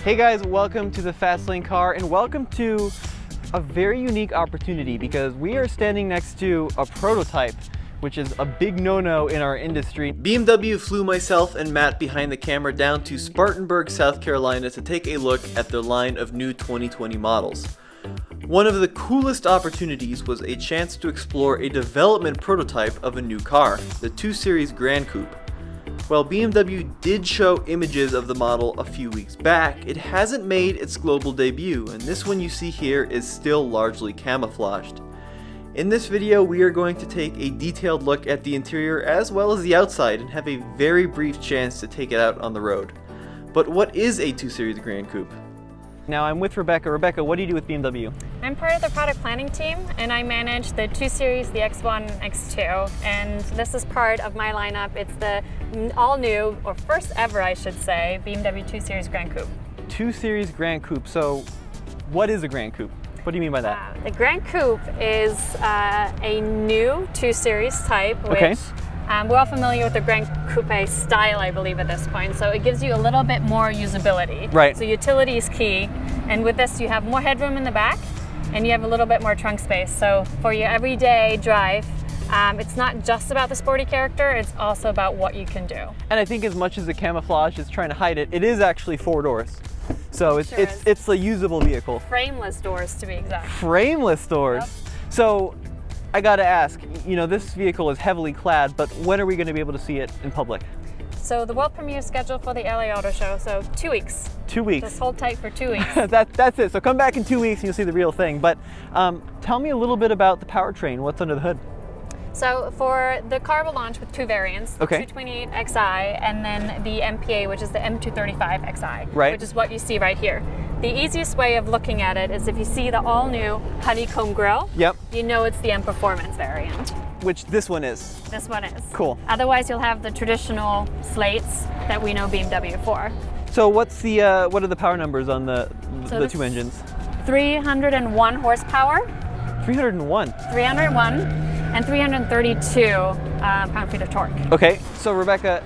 Hey guys, welcome to the Fastlane Car and welcome to a very unique opportunity because we are standing next to a prototype, which is a big no-no in our industry. BMW flew myself and Matt behind the camera down to Spartanburg, South Carolina to take a look at their line of new 2020 models. One of the coolest opportunities was a chance to explore a development prototype of a new car, the 2 Series Gran Coupe. While BMW did show images of the model a few weeks back, it hasn't made its global debut, and this one you see here is still largely camouflaged. In this video, we are going to take a detailed look at the interior as well as the outside and have a very brief chance to take it out on the road. But what is a 2 Series Gran Coupe? Now I'm with Rebecca. Rebecca, what do you do with BMW? I'm part of the product planning team and I manage the 2 Series, the X1, X2, and this is part of my lineup. It's the all new, or first ever I should say, BMW 2 Series Gran Coupe. 2 Series Gran Coupe. So what is a Gran Coupe? What do you mean by that? The Gran Coupe is a new 2 Series type, which we're all familiar with the Gran Coupe style, I believe, at this point. So it gives you a little bit more usability. Right. So utility is key. And with this, you have more headroom in the back and you have a little bit more trunk space. So for your everyday drive, it's not just about the sporty character, it's also about what you can do. And I think as much as the camouflage is trying to hide it, it is actually 4 doors. So it's a usable vehicle. Frameless doors, to be exact. Frameless doors. Yep. So I gotta ask, you know, this vehicle is heavily clad, but when are we gonna be able to see it in public? So the world premiere is scheduled for the LA Auto Show, so 2 weeks. 2 weeks. Just hold tight for 2 weeks. That's it. So come back in 2 weeks and you'll see the real thing. But tell me a little bit about the powertrain. What's under the hood? So for the car will launch with 2 variants, the 228xi and then the MPA, which is the M235xi, which is what you see right here. The easiest way of looking at it is if you see the all-new honeycomb grille, you know it's the M Performance variant. Which this one is. This one is. Cool. Otherwise you'll have the traditional slates that we know BMW for. So what's the what are the power numbers on the 2 engines? 301 horsepower. 301? 301 and 332 pound-feet of torque. Okay, so Rebecca,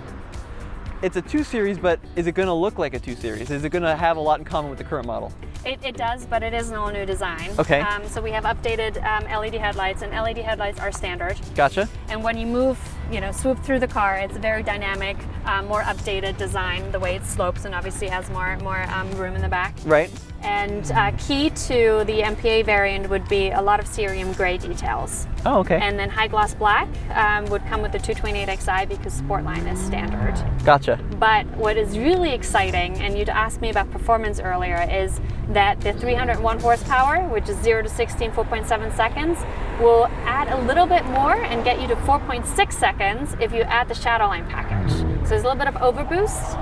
it's a 2 Series, but is it going to look like a 2 Series? Is it going to have a lot in common with the current model? It does, but it is an all-new design. Okay. So we have updated LED headlights, and LED headlights are standard. Gotcha. And when you move, swoop through the car, it's a very dynamic, more updated design, the way it slopes, and obviously has more room in the back. Right. And key to the MPA variant would be a lot of cerium gray details. Oh, okay. And then high gloss black would come with the 228xi because Sportline is standard. Gotcha. But what is really exciting, and you'd asked me about performance earlier, is that the 301 horsepower, which is 0 to 60 in 4.7 seconds, will add a little bit more and get you to 4.6 seconds if you add the Shadowline package. So there's a little bit of overboost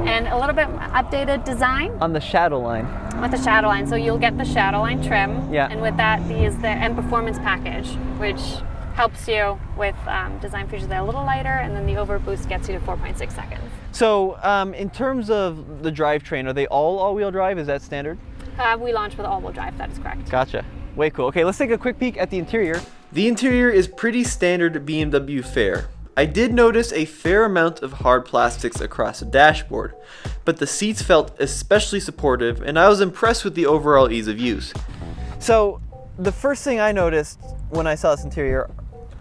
and a little bit updated design. On the Shadowline? With the Shadowline, so you'll get the Shadowline trim, yeah. And with that is the M Performance package, which helps you with design features that are a little lighter, and then the overboost gets you to 4.6 seconds. So in terms of the drivetrain, are they all-wheel drive? Is that standard? We launch with all-wheel drive, that is correct. Gotcha. Way cool. Okay, let's take a quick peek at the interior. The interior is pretty standard BMW fare. I did notice a fair amount of hard plastics across the dashboard, but the seats felt especially supportive and I was impressed with the overall ease of use. So the first thing I noticed when I saw this interior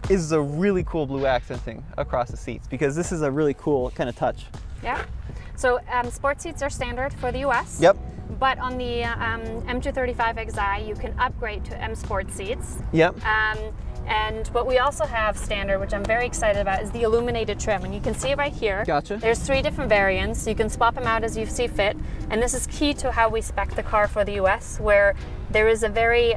is the really cool blue accenting across the seats, because this is a really cool kind of touch. Yeah. So sport seats are standard for the US. Yep. But on the M235xi, you can upgrade to M Sport seats. Yep. And what we also have standard, which I'm very excited about, is the Illuminated Trim. And you can see it right here. Gotcha. There's 3 different variants. You can swap them out as you see fit. And this is key to how we spec the car for the US, where there is a very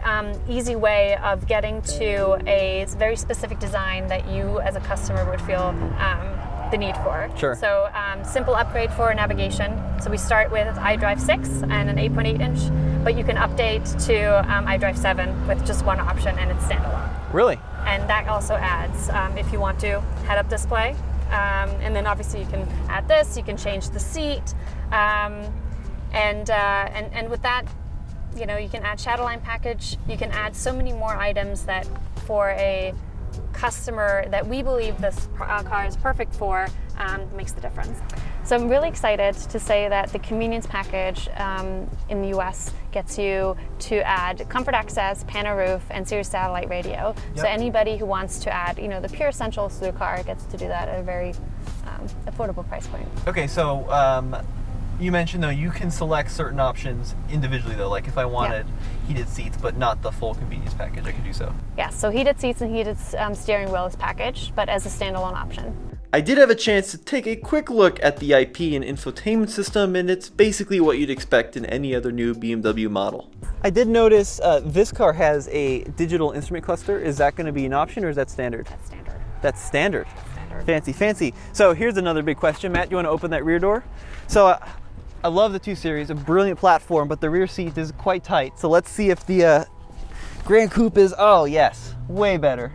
easy way of getting to a very specific design that you as a customer would feel the need for. Sure. So simple upgrade for navigation. So we start with iDrive 6 and an 8.8 inch, but you can update to iDrive 7 with just one option, and it's standalone. Really? And that also adds, if you want to, head-up display. And then obviously you can add this, you can change the seat. And with that, you can add Shadowline package. You can add so many more items that for a customer that we believe this car is perfect for, makes the difference. So I'm really excited to say that the convenience package in the US gets you to add comfort access, pano roof, and Sirius satellite radio. Yep. So anybody who wants to add, you know, the pure essentials to the car gets to do that at a very affordable price point. Okay, so you mentioned though you can select certain options individually though, like if I wanted heated seats but not the full convenience package, I could do so. Yeah, so heated seats and heated steering wheel is packaged, but as a standalone option. I did have a chance to take a quick look at the IP and infotainment system, and it's basically what you'd expect in any other new BMW model. I did notice this car has a digital instrument cluster. Is that going to be an option or is that standard? That's standard. That's standard. Fancy, fancy. So here's another big question. Matt, you want to open that rear door? So I love the 2 Series, a brilliant platform, but the rear seat is quite tight. So let's see if the Gran Coupe is, oh yes, way better.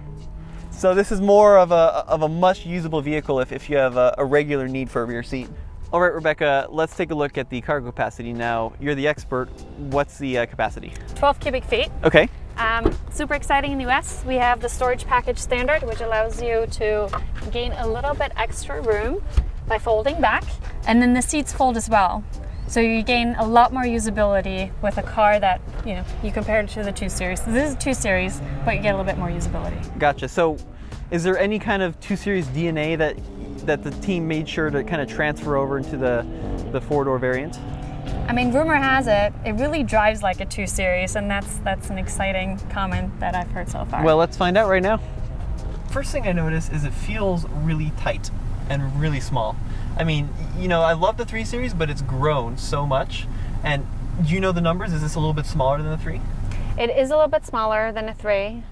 So this is more of a much usable vehicle if you have a regular need for a rear seat. All right, Rebecca, let's take a look at the cargo capacity now. You're the expert. What's the capacity? 12 cubic feet. Okay. Super exciting in the US. We have the storage package standard, which allows you to gain a little bit extra room by folding back. And then the seats fold as well. So you gain a lot more usability with a car that, you know, you compare it to the 2 Series. This is a 2 Series, but you get a little bit more usability. Gotcha. So is there any kind of 2 Series DNA that the team made sure to kind of transfer over into the 4-door variant? I mean, rumor has it really drives like a 2 Series, and that's an exciting comment that I've heard so far. Well, let's find out right now. First thing I notice is it feels really tight and really small. I mean, you know, I love the 3 Series, but it's grown so much. And do you know the numbers? Is this a little bit smaller than the 3? It is a little bit smaller than a 3,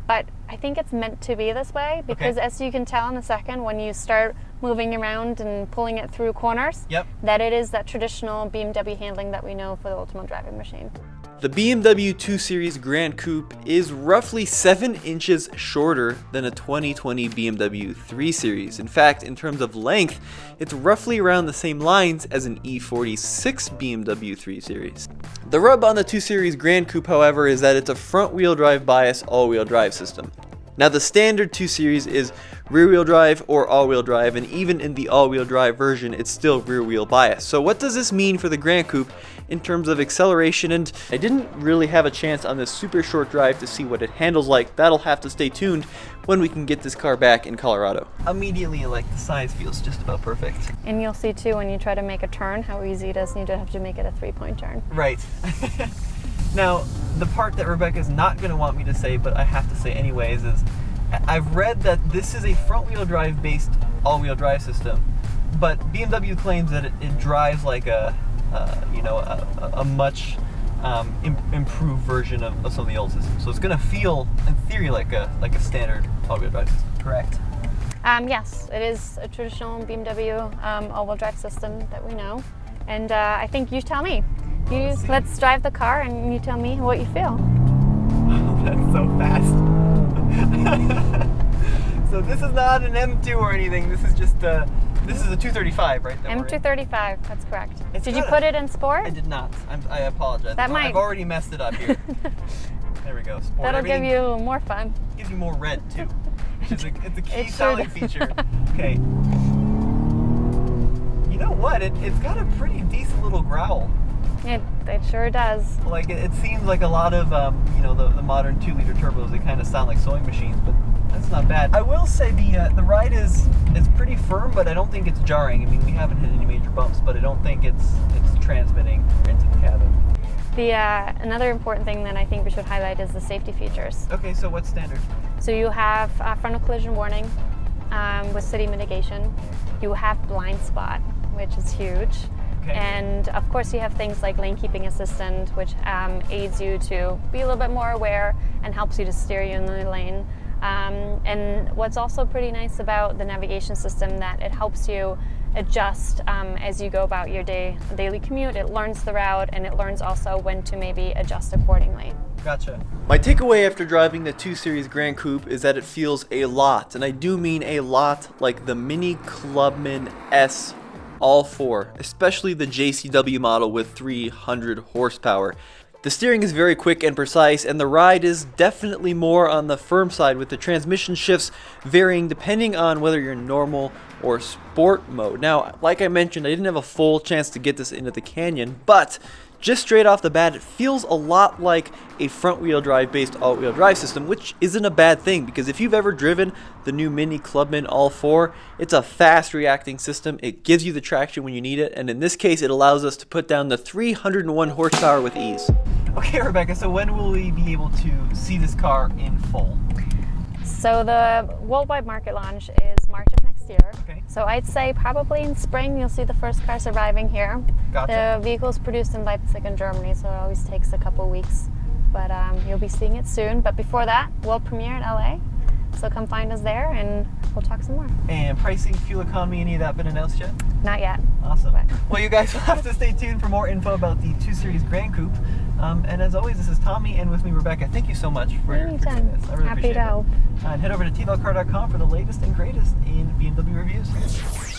but I think it's meant to be this way because as you can tell in a second, when you start moving around and pulling it through corners, that it is that traditional BMW handling that we know for the ultimate driving machine. The BMW 2 Series Gran Coupe is roughly 7 inches shorter than a 2020 BMW 3 Series. In fact, in terms of length, it's roughly around the same lines as an E46 BMW 3 Series. The rub on the 2 Series Gran Coupe, however, is that it's a front-wheel drive bias all-wheel drive system. Now the standard 2 Series is rear-wheel drive or all-wheel drive, and even in the all-wheel drive version, it's still rear-wheel bias. So what does this mean for the Gran Coupe in terms of acceleration? And I didn't really have a chance on this super short drive to see what it handles like. That'll have to stay tuned when we can get this car back in Colorado. Immediately, like, the size feels just about perfect. And you'll see too when you try to make a turn how easy it is, and you don't have to make it a 3-point turn. Right. Now, the part that Rebecca's not going to want me to say, but I have to say anyways, is I've read that this is a front-wheel drive based all-wheel drive system, but BMW claims that it drives like a much improved version of some of the old systems. So it's going to feel, in theory, like a standard all-wheel drive system. Correct? Yes, it is a traditional BMW all-wheel drive system that we know, and I think you tell me. Let's drive the car and you tell me what you feel. Oh, that's so fast. So this is not an M2 or anything. This is just this is a 235, right? M235, that's correct. Did you put it in sport? I did not. I apologize. I've already messed it up here. There we go. Sport. That'll give you more fun. Gives you more red too. It's a key selling feature. Okay. You know what? It's got a pretty decent little growl. It sure does. Like it seems like a lot of the modern 2-liter turbos, they kind of sound like sewing machines, but that's not bad. I will say the ride is pretty firm, but I don't think it's jarring. I mean, we haven't hit any major bumps, but I don't think it's transmitting into the cabin. Another important thing that I think we should highlight is the safety features. Okay, so what's standard? So you have frontal collision warning with city mitigation. You have blind spot, which is huge. Okay. And of course you have things like lane keeping assistant, which aids you to be a little bit more aware and helps you to steer you in the lane. And what's also pretty nice about the navigation system, that it helps you adjust as you go about your daily commute. It learns the route, and it learns also when to maybe adjust accordingly. Gotcha. My takeaway after driving the 2 Series Gran Coupe is that it feels a lot, and I do mean a lot, like the Mini Clubman S all 4, especially the JCW model with 300 horsepower. The steering is very quick and precise, and the ride is definitely more on the firm side, with the transmission shifts varying depending on whether you're in normal or sport mode. Now, like I mentioned, I didn't have a full chance to get this into the Canyon, but just straight off the bat, it feels a lot like a front-wheel drive-based all-wheel drive system, which isn't a bad thing, because if you've ever driven the new Mini Clubman All-4, it's a fast-reacting system. It gives you the traction when you need it, and in this case, it allows us to put down the 301 horsepower with ease. Okay, Rebecca, so when will we be able to see this car in full? So the worldwide market launch is March of next year. Okay. So I'd say probably in spring you'll see the first cars arriving here. Gotcha. The vehicle is produced in Leipzig in Germany, so it always takes a couple weeks. But you'll be seeing it soon. But before that, world premiere in LA. So come find us there and we'll talk some more. And pricing, fuel economy, any of that been announced yet? Not yet. Awesome. But Well, you guys will have to stay tuned for more info about the 2 Series Gran Coupe. And as always, this is Tommy, and with me, Rebecca. Thank you so much for doing this. I really Happy appreciate to help. it. And head over to TFLcar.com for the latest and greatest in BMW reviews.